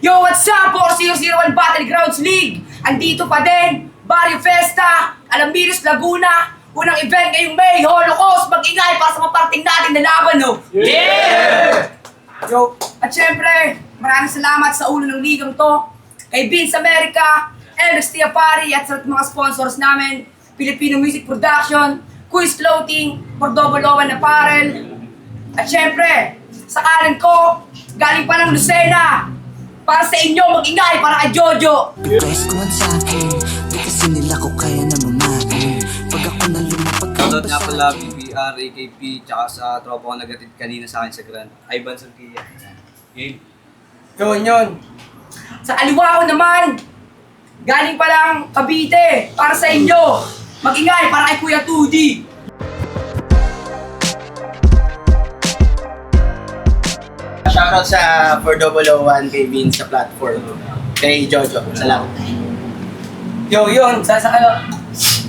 Yo, what's up? 4001 Battlegrounds League! Andito pa din! Barrio Festa! Alaminos, Laguna! Unang event ngayong May! Holocaust! Mag-ingay para sa maparting natin na laban, no? Yeah! Yo, at syempre, maraming salamat sa ulo ng ligang to. Kay Vince America, Elvis Tiapari at sa mga sponsors namin. Filipino Music Production, Quiz Clothing, Cordoba Apparel. At syempre, sa kanan ko, galing pa ng Lucena. Para sa inyo, mag-ingay para kay Jojo. Request ko sa akin, di kasi nila ko kaya na mamahin. Pag ako nalumapag ka Shoutout nga pala BBR, AKP, tsaka sa tropa ko nagatid kanina sa akin sa Grand. Ivan Surquilla. Game. Yun. Sa kaliwa ko naman, galing pa lang Cavite. Para sa inyo, mag-ingay para kay Kuya Tudi. Shoutout sa 4001 kay Vince sa platform. Kay Jojo. Salamat. Yun. Sa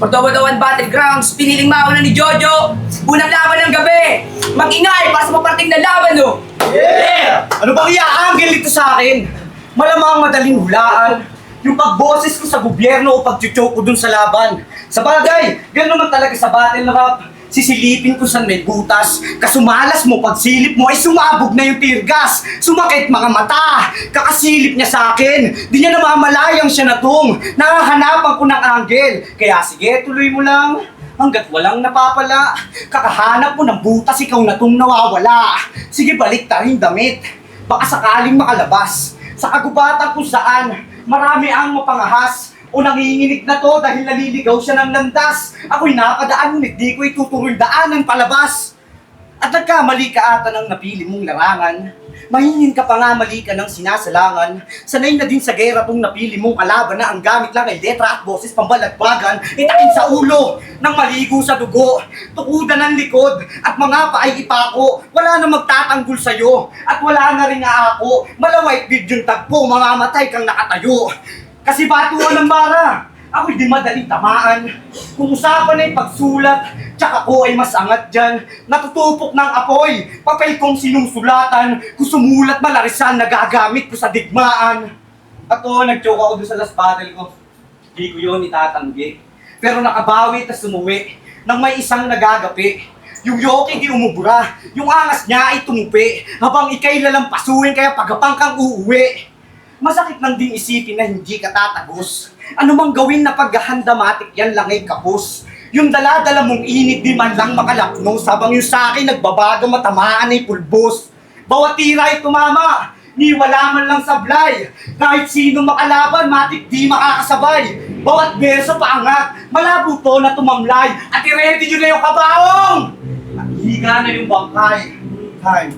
Cordoba Battlegrounds, piniling mauna ni Jojo. Unang laban ng gabi. Mag-ingay para sa maparting na laban, no? Yeah! Ano bang iaanggel dito sa akin? Malamang madaling hulaan. Yung pagboses ko sa gobyerno o pag-choke ko dun sa laban. Sa bagay, gano'n naman talaga sa battle rap. Sisilipin ko sa may butas. Kasumalas mo, pagsilip mo ay sumabog na yung tear gas. Sumakit mga mata. Kakasilip niya sa akin. Di niya namamalayang siya na tong. Nakahanapan ko ng anggel. Kaya sige, tuloy mo lang. Hanggat walang napapala. Kakahanap mo ng butas, ikaw na tong nawawala. Sige, balik tayo yung damit. Baka sakaling makalabas. Sa kagubatan kung saan, marami ang mapangahas. O nanginginig na to dahil naliligaw siya ng landas. Ako'y napadaan, ngunit di ko itutuloy daanan palabas. At nagkamali ka ata ng napili mong larangan. Mahingin ka pa nga mali ka ng sinasalangan. Sanay na din sa gera tong napili mong kalaban na ang gamit lang ay letra at boses pambalagbagan. Itakin sa ulo, nang maligo sa dugo. Tukudan ng likod, at mga paay ipako. Wala na magtatanggol sa'yo, at wala na rin ako. Malawait bid yung tagpo, mamamatay kang nakatayo. Kasi batuan ng bara, ako'y di madaling tamaan. Kung usapan ay pagsulat, tsaka ko ay mas angat dyan. Natutupok ng apoy, papel kong sinusulatan. Kung sumulat malarisan, nagagamit ko sa digmaan. At nag-joke ako doon sa last battle ko. Di ko yun itatanggi. Pero nakabawi tas sumuwi, nang may isang nagagapi. Yung yoki di umubra, yung angas niya ay tumupi. Habang ikay lalampasuin, kaya pagapang kang uuwi. Masakit lang din isipin na hindi ka tatagos. Ano mang gawin na paghahanda-matik yan lang ay kapos. Yung dala-dala mong init di man lang makalapnos, habang yung sa akin nagbabago matamaan ay pulbos. Bawat tira ay tumama, ni wala man lang sablay. Kahit sino makalaban, matik di makakasabay. Bawat beso paangat, malabo to na tumamlay. At i-ready nyo na yung kabaong! Higa na yung bangkay. Time.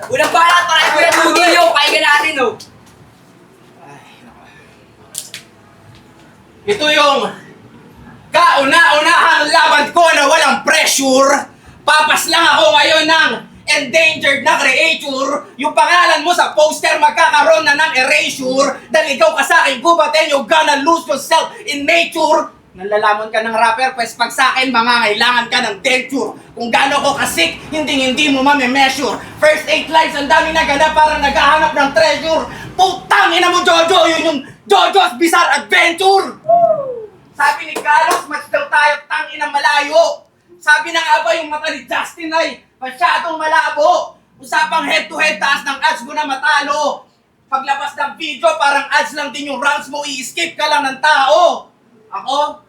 Unang balat para kay Kuya Tugi yung pahinga natin, oh. Ito yung kauna-unahang laban ko na walang pressure. Papas lang ako ngayon ng endangered na creature. Yung pangalan mo sa poster magkakaroon na ng erasure. Dahil ikaw ka sa akin gubat and you're gonna lose yourself in nature. Nalalaman ka ng rapper, pues pag sa akin mangangailangan ka ng denture. Kung gaano ko kasik, hindi mo mame-measure. First 8 lives, ang dami na gana para naghahanap ng treasure. Putang ina mo, Jojo, yun yung Jojo's Bizarre Adventure! Sabi ni Carlos, match daw tayo tangin ng malayo. Sabi na nga ba yung mata ni Justin ay masyadong malabo. Usapang head-to-head, taas ng ads mo na matalo. Paglabas ng video, parang ads lang din yung rounds mo, i-skip ka lang ng tao. Ako,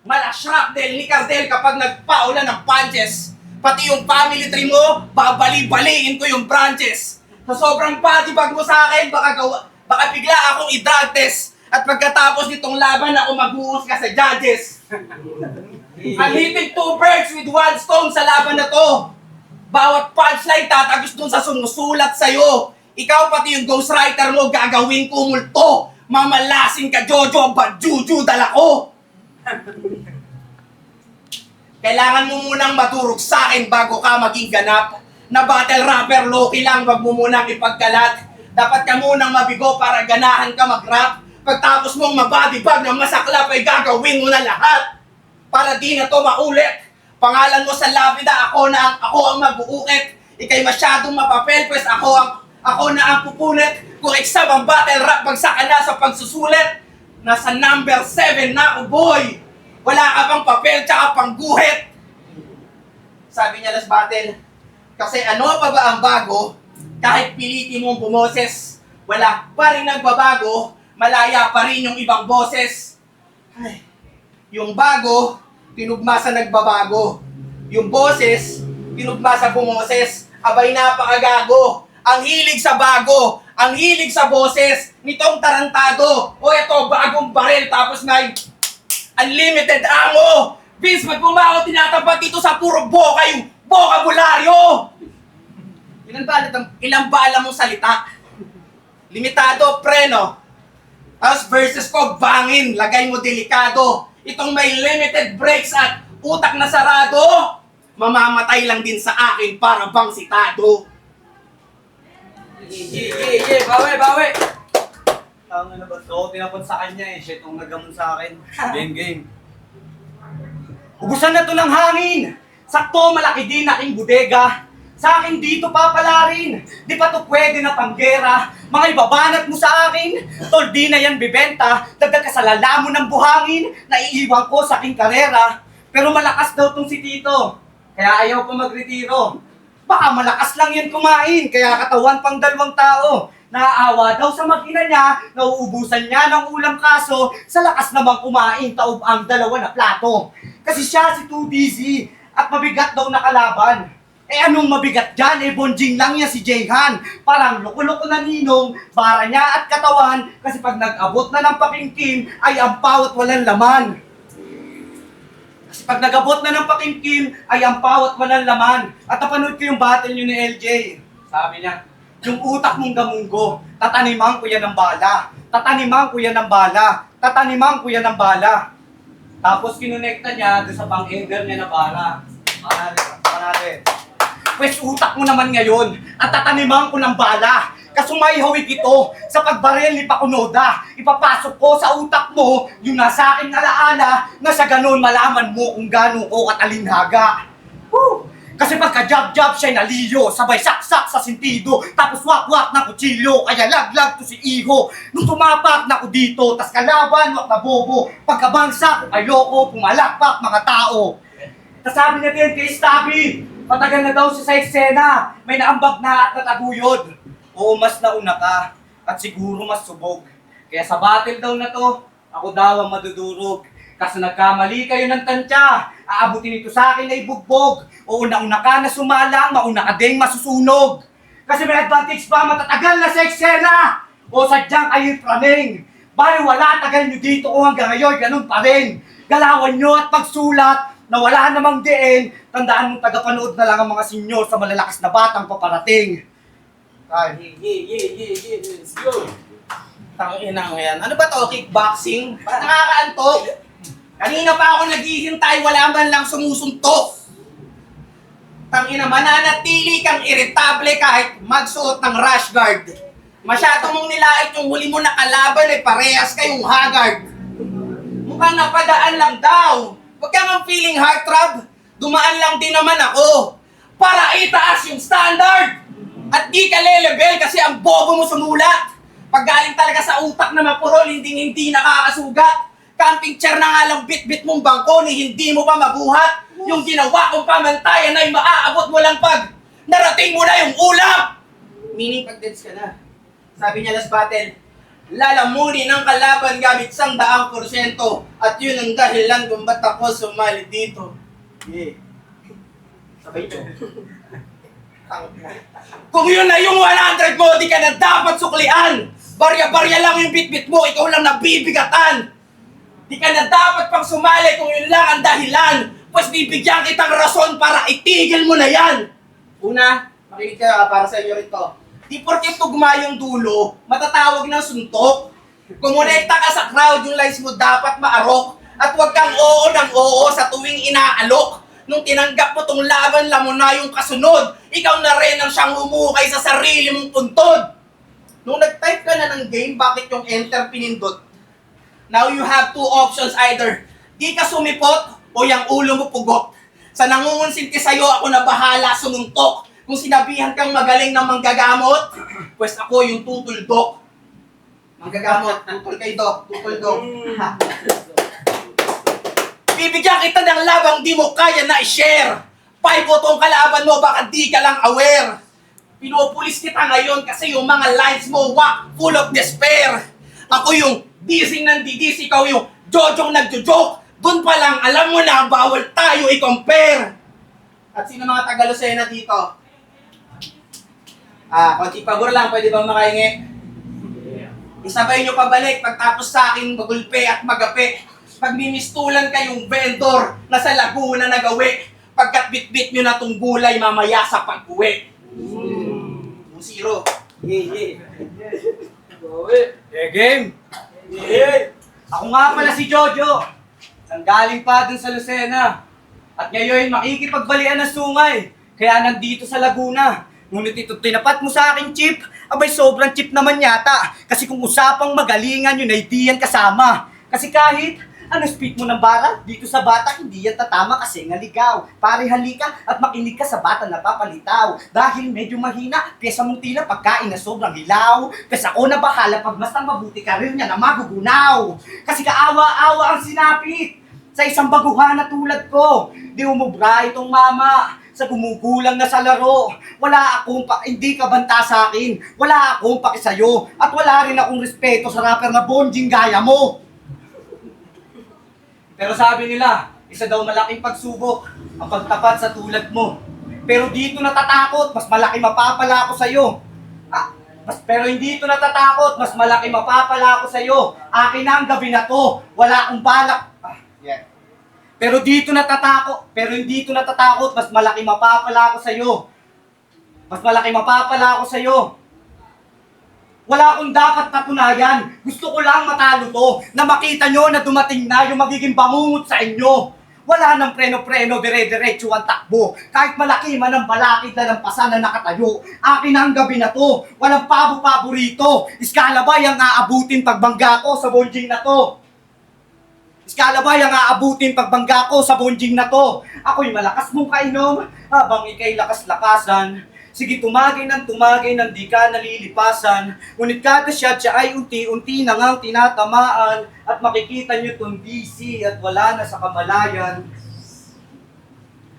malashrapdel ni Cardel kapag nagpaulan ng punches. Pati yung family tree mo, babali-baliin ko yung branches. Sa sobrang body bag mo sa akin, baka bigla akong i-drug test. At pagkatapos nitong laban, ako mag-uus ka sa judges. I'm hitting 2 birds with 1 stone sa laban na to. Bawat punchline tatagos dun sa sumusulat sa'yo. Ikaw pati yung ghostwriter mo, gagawin ko multo. Mamalasing ka, Jojo, ang badjuju dala ko. Kailangan mo munang maturog sa akin bago ka maging ganap. Na battle rapper, Loki lang, wag mo munang ipagkalat. Dapat ka munang mabigo para ganahan ka mag-rap. Pagtapos mong mabadibag ng masaklap ay gagawin mo na lahat. Para di na to maulit. Pangalan mo sa lapida, ako ang mag-uukit. Ika'y masyadong mapapel, pues ako na ang pupunit. Kung exam ang battle rap, pagsaka na sa pagsusulit. Nasa number 7 na ako, boy. Wala ka pang papel, tsaka pang guhit. Sabi niya last battle, kasi ano pa ba ang bago? Kahit pilitin mong bumoses, wala pa rin nagbabago, malaya pa rin yung ibang boses. Ay, yung bago, tinugma sa nagbabago. Yung boses, tinugma sa bumoses. Abay napakagago. Ang hilig sa bago, ang hilig sa boses, nitong tarantado. O eto, bagong baril, tapos may unlimited ammo. Vince, pag pumaw, tinatapat dito sa puro boka yung bokabularyo. Ilang bala mong salita? Limitado, preno. Tapos verses ko, bangin, lagay mo delikado. Itong may limited breaks at utak na sarado, mamamatay lang din sa akin para bang sitado. Bawi. Tama na ba ito? Tinapon sa kanya eh. Siya itong nagamon sa akin. Game. Ubusan na to ng hangin! Sakto, malaki din aking bodega. Sa akin dito papalarin. Di pa to pwede na panggera. Mga ibabanat mo sa akin. Tol, di na yan bibenta. Dagdag ka sa lalamon ng buhangin. Naiiwan ko sa aking karera. Pero malakas daw tong si Tito. Kaya ayaw pa magretiro. Baka malakas lang yan kumain. Kaya katawan pang 2 tao. Naaawa daw sa mag-ina niya, nauubusan niya ng ulam kaso, sa lakas namang kumain, taob ang 2 na plato. Kasi siya si Too Busy, at mabigat daw na kalaban. Eh anong mabigat dyan? Eh bonjing lang yan si Jayhan. Parang loko-loko na ninong, bara niya at katawan, kasi pag nag-abot na ng pakingkim, ay ampaw at walang laman. Kasi pag nag-abot na ng pakingkim, ay ampaw at walang laman. At napanood ko yung battle nyo ni LJ. Sabi niya, yung utak mong gamunggo, tataniman ko yan ng bala. Tataniman ko yan ng bala. Tataniman ko yan ng bala. Tapos kinonekta niya doon sa pang-ender niya na bala. Panali. Pwes utak mo naman ngayon at tataniman ko ng bala. Kasumay hawig ito sa pagbaril ni Pakunoda. Ipapasok ko sa utak mo yung nasa aking alaala na sa ganun malaman mo kung gano'n ko katalinhaga. Woo! Kasi pagka-jab-jab siya'y naliyo, sabay saksak sa sentido, tapos wak-wak na kutsilyo, kaya laglag to si Iho. Nung tumapak na ko dito, tas kalaban, wak na bobo, pagkabangsa, ayoko, pumalakpak mga tao. Tas sabi na din kay Stabby, matagal na daw siya sa eksena, may naambag na at nataguyod. Oo, mas nauna ka. at siguro mas subog. Kaya sa battle daw na to, ako daw ang madudurog. Kasi nagkamali kayo ng tansya, aabutin ito sa akin ay bugbog. O una-una ka na sumalang, mauna ka ding masusunog. Kasi may advantage pa matatagal na sa eksena. O sadyang kayo'y praning. Bali wala, tagal nyo dito kung hanggang ngayon, ganun pa rin. Galawan nyo at pagsulat na wala namang diin, tandaan mong tagapanood na lang ang mga senyor sa malalakas na batang paparating. Let's go! Tangina mo yan. Ano ba to? Kickboxing? Ba't nakakaantok? Kanina pa ako naghihintay, wala man lang sumusuntok. Tangina, mananatili kang irritable kahit magsuot ng rash guard. Masyado mong nilait yung huli mo na kalaban ay parehas kayong haggard. Mukhang napadaan lang daw. Huwag kang feeling heartthrob. Dumaan lang din naman ako. Para itaas yung standard. At di ka lelevel kasi ang bobo mo sumulat. Pag galing talaga sa utak na mapurol, hindi nakakasugat. Camping chair na nga lang bit-bit mong bangko ni hindi mo pa mabuhat. Yung ginawa kong pamantayan ay maaabot mo lang pag narating mo na yung ulap. Meaning pag deads ka na. Sabi niya last battle, lalamunin ang kalaban gamit 100% at yun ang dahilan kung ba't ako sumali dito. Yeah. Sabay ito. Kung yun na yung 100 mo, di ka na dapat suklian. Barya-barya lang yung bit-bit mo, ikaw lang nabibigatan. Di ka na dapat pang sumali kung yun lang ang dahilan. Pues bibigyan kitang rason para itigil mo na yan. Una, makinig ka para sa inyo rito. Di porke tugma yung dulo, matatawag ng suntok. Kumonekta ka sa crowd, yung lines mo dapat maarok. At huwag kang oo ng oo sa tuwing inaalok. Nung tinanggap mo tong laban, lamon na yung kasunod. Ikaw na rin ang siyang humukay sa sarili mong puntod. Nung nag-type ka na ng game, bakit yung enter pinindot? Now you have two options, either di ka sumipot o yung ulo mo pugot. Sa nangungunsinti sa'yo, ako na bahala sumuntok. Kung sinabihan kang magaling ng manggagamot, pues ako yung tutuldok. Manggagamot, tutol kay Dok, tutuldok. Bibigyan kita ng labang di mo kaya na i-share. 5 botong kalaban mo, baka di ka lang aware. Pinupulis kita ngayon kasi yung mga lines mo, full of despair. Ako yung dising ng didis, ikaw yung jojong nagjo-joke. Doon pa lang, alam mo na, bawal tayo i-compare. At sino mga Tagalocena dito? Konti pabor lang, pwede ba makahingi? Isabay nyo pabalik pagtapos sa akin magulpe at magape. Pag mimistulan kayong vendor na sa Laguna nagawi, pagkat bit-bit nyo na tong gulay mamaya sa pag-uwi. 0. Yeah, game! Ako nga pala si Jojo. Nanggaling pa dun sa Lucena. At ngayon makikipagbalian ng sungay. Kaya nandito sa Laguna. Ngunit ito tinapat mo sa akin, Chip. Abay, sobrang chip naman yata. Kasi kung usapang magalingan yun ay di yan kasama. Kasi kahit ano speed mo ng bara, dito sa bata hindi yan tatama kasi nga ligaw. Pare halika at makinig ka sa bata na papalitaw. Dahil medyo mahina, pyesa mong tila pagkain na sobrang hilaw. Kasi ako na bahala pag mas mabuti ka rin niya na magugunaw. Kasi kaawa-awa ang sinapit sa isang baguhan na tulad ko. Di umubra itong mama sa gumugulang na sa laro. Wala akong hindi ka banta sa akin. Wala akong paki sa'yo. At wala rin akong respeto sa rapper na bonjing gaya mo. Pero sabi nila, isa daw malaking pagsubok ang pagtapat sa tulad mo. Pero dito natatakot, mas malaki mapapala ako sa'yo. Pero hindi ito natatakot, mas malaki mapapala ako sa'yo. Akin na ang gabi na to. Wala akong balak. Pero dito natatakot, pero hindi ito natatakot, mas malaki mapapala ako sa'yo. Mas malaki mapapala ako sa'yo. Wala akong dapat patunayan. Gusto ko lang matalo to, na makita nyo na dumating na yung magiging bangungot sa inyo. Wala nang preno-preno, dire-diretso ang takbo. Kahit malaki man ang balakid na ng pasa na nakatayo. Akin na ang gabi na to, walang pabo-pabo rito. Iskalabay ang aabutin pagbangga ko sa bonjing na to. Iskalabay ang aabutin pagbangga ko sa bonjing na to. Ako'y malakas mong kainom, habang ika'y lakas-lakasan. Sige, tumagay ng di ka nalilipasan. Ngunit kada siya ay unti-unti na ngang tinatamaan. At makikita nyo tong DC at wala na sa kamalayan.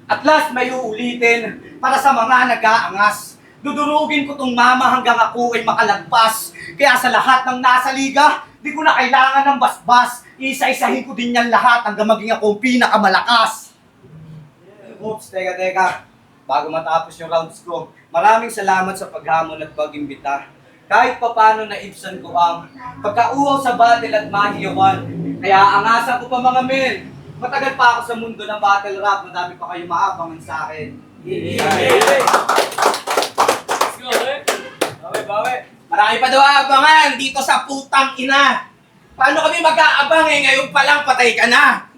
At last may uulitin para sa mga nag-aangas. Dudurugin ko tong mama hanggang ako ay makalagpas. Kaya sa lahat ng nasa liga, di ko na kailangan ng basbas. Isa-isahin ko din yan lahat hanggang maging ako ang pinakamalakas. Oops, teka. Bago matapos yung rounds ko, maraming salamat sa paghamon at pag-imbita. Kahit papano naibsan ko ang pagkauhaw sa battle at mahiyawan. Kaya angasan ko pa mga men. Matagal pa ako sa mundo ng battle rap, madami pa kayo maabangan sa akin. Marami pa daw aabangan dito sa putang ina. Paano kami mag-aabang ngayon pa lang patay ka na?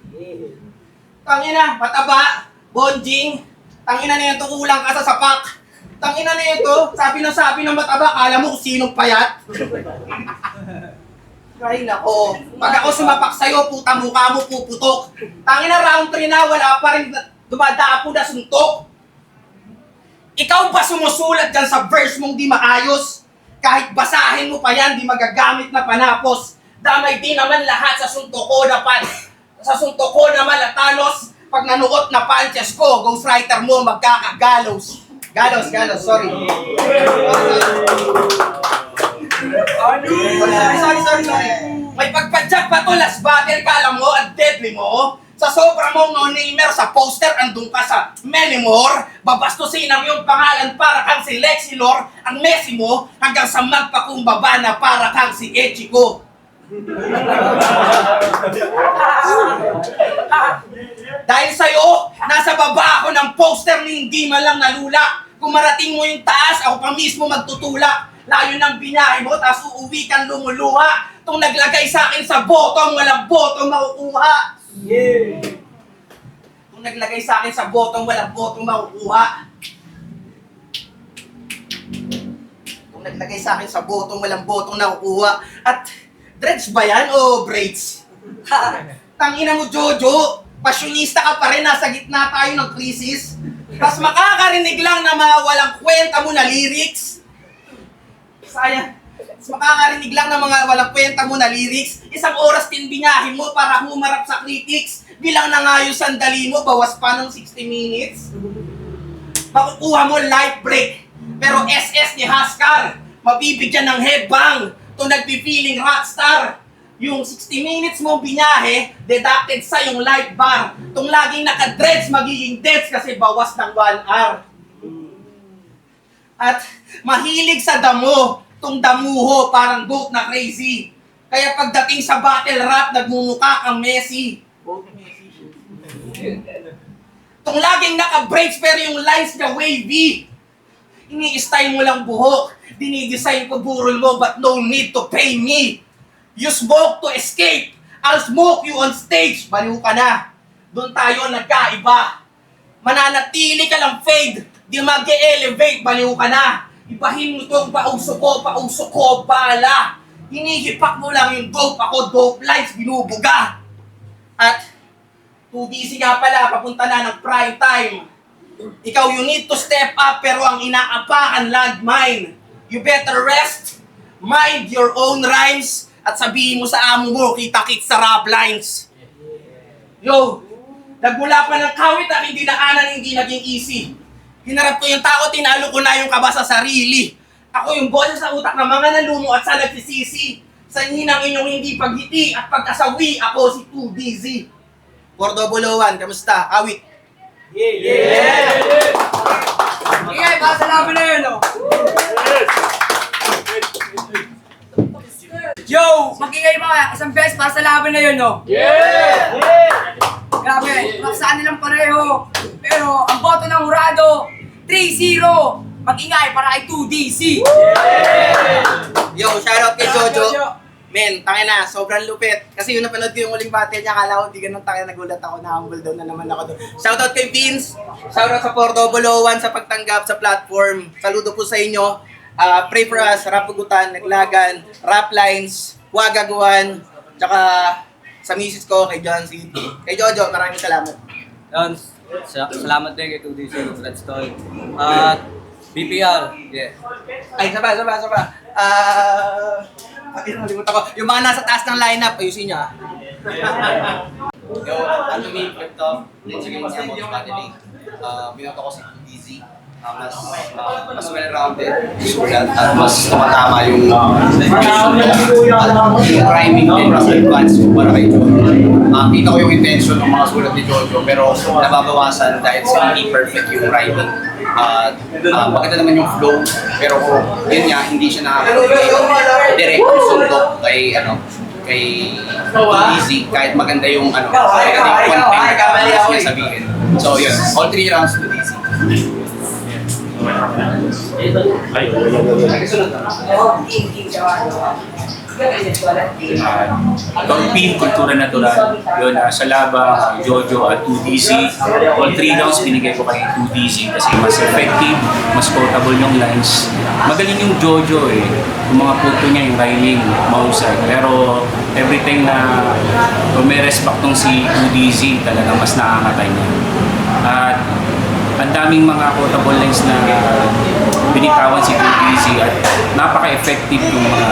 Tangina, pataba, bonjing, tangina na ito, kulang ka sa sapak. Tangina na ito, sabi ng mataba, kala mo kung sinong payat. Ay nako, pag ako sumapak sa'yo, puta mukha mo puputok. Tangina round 3 na, wala pa rin dumadapo na suntok. Ikaw ba sumusulat dyan sa verse mong di maayos? Kahit basahin mo pa yan, di magagamit na panapos. Damay din naman lahat sa suntok ko na malatalos. Pag nanuot na punches ko, ghostwriter mo magkakagalos. Galos, sorry. Sorry. May pagpadyak pa to, last battle ka alam mo, at deadly mo. Sa sobra mong no-namer sa poster, andun ka sa many more. Babastusin ang iyong pangalan para kang si Lexilor. Ang Messi mo, hanggang sa magpakumbaba na para kang si Echiko. Dahil sa'yo, nasa baba ako ng poster na hindi man lang nalula. Kung marating mo yung taas, ako pa mismo magtutulak. Layo ng binahe mo, tas uuwi kang lumuluha. Itong naglagay sa akin sa botong, walang botong makukuha. Itong naglagay sa akin sa botong, walang botong makukuha. Itong naglagay sa akin sa botong, walang botong nakukuha. At dreads ba yan o braids? Tangina mo, Jojo. Pasyonista ka pa rin, nasa gitna tayo ng krisis. Tapos makakarinig lang na mga walang kwenta mo na lyrics. Sayang. Tapos makakarinig lang ng mga walang kwenta mo na lyrics. Isang oras din binahin mo para humarap sa critics. Bilang na nga yung sandali mo, bawas pa ng 60 minutes. Makukuha mo light break. Pero SS ni Haskar, mabibigyan ng headbang. Ito nagpipiling rockstar. Yung 60 minutes mo binahe, deducted sa yung light bar. Itong laging naka-dreads, magiging deads kasi bawas ng 1 hour. At mahilig sa damo, itong damuho, parang goat na crazy. Kaya pagdating sa battle rap, nagmumukha kang Messi. Itong laging naka-braids pero yung lines niya wavy. Ini-style mo lang buhok, dinidesign ko burol mo but no need to pay me. You smoke to escape. I'll smoke you on stage. Baliw ka na. Doon tayo nagkaiba. Mananatili ka lang fade. Di mag-elevate. Baliw ka na. Ibahin mo itong pauso ko, bala. Hinihipak mo lang yung dope. Ako dope lines, binubuga. At 2DC nga pala, papunta na ng prime time. Ikaw, you need to step up, pero ang inaapakan landmine. You better rest. Mind your own rhymes. At sabihin mo sa amo mo, kita-kit sa rap lines. Yo, nagmula pa ng kawit at hindi dinaanan, hindi naging easy. Hinarap ko yung tao, tinalo ko na yung kaba sa sarili. Ako yung boses sa utak ng mga nalumo at sa nagsisisi. Sa hinang inyong hindi paghiti at pagkasawi, ako si 2DZ. Cordoboloan, kamusta? Awit. Ingay, para sa laban na yun, oh. Yo! Mag-ingay mga isang beses para sa laban na yun, no? Grabe, nakasaan nilang pareho. Pero ang boto ng Hurado, 3-0. Mag-ingay para kay 2DC. Yo, shoutout kay Jojo. Men, tangina, sobrang lupit. Kasi yung napanood ko yung uling battle niya, akala ko di ganun tangina, nagulat ako, na-humble down na naman ako doon. Shoutout kay Vince, shoutout sa Cordoboloan sa pagtanggap sa platform. Saludo po sa inyo. Pray for us, Rapugutan, Naglagan, Rap Lines, Wagaguan, tsaka sa misis ko, kay John C. Kay Jojo, maraming salamat. Yan, salamat din kay 2DC, Red Stoy. At BPR, yeah. Ay, saba. Nalimutan ko. Yung mga nasa taas ng lineup, ayusin niya. Yo, ano may crypto? Then sige, mas na battling. Binoto ko si DZ. Mas well-rounded, sulat, at mas tumatama yung rhyming din, mas advanced para kay Jojo. Kita ko yung intention ng mga sulat ni Jojo, pero nababawasan dahil sa hindi perfect yung rhyming. Maganda naman yung flow, pero yun nga, hindi siya nakaka-direct yung sundok kay Easy, kahit maganda yung maganda yung content na sinasabihin. So yun, all 3 rounds to Easy. Pin, Kultura Natural, yun, sa Laba, Jojo at 2DC. All 3 rounds binigay ko kay 2DC kasi mas effective, mas quotable yung lines. Magaling yung Jojo yung mga punto niya, yung rhyming, mahusay. Pero everything na may respect tong si 2DC, talaga mas nakakatay niya. At ang daming mga quotable lines na binitawan si 2DC at napaka-effective yung mga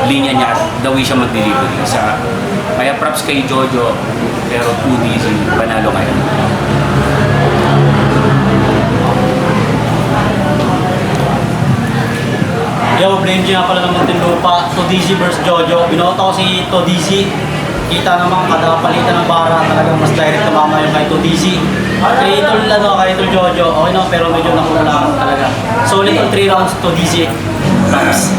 linya niya at the way siya mag-delivery. Kaya props kay Jojo, pero 2DC, panalo kayo. Yo, blame nga pala ng Muntinlupa, Todisi vs Jojo. Binoto ko si Todisi. Kita naman kada palitan ng bara, talagang mas direct na mama yung kay Todisi. Kay Idol Jojo, okay no, pero medyo nakulang talaga. Solid on 3 rounds, Todisi. Thanks.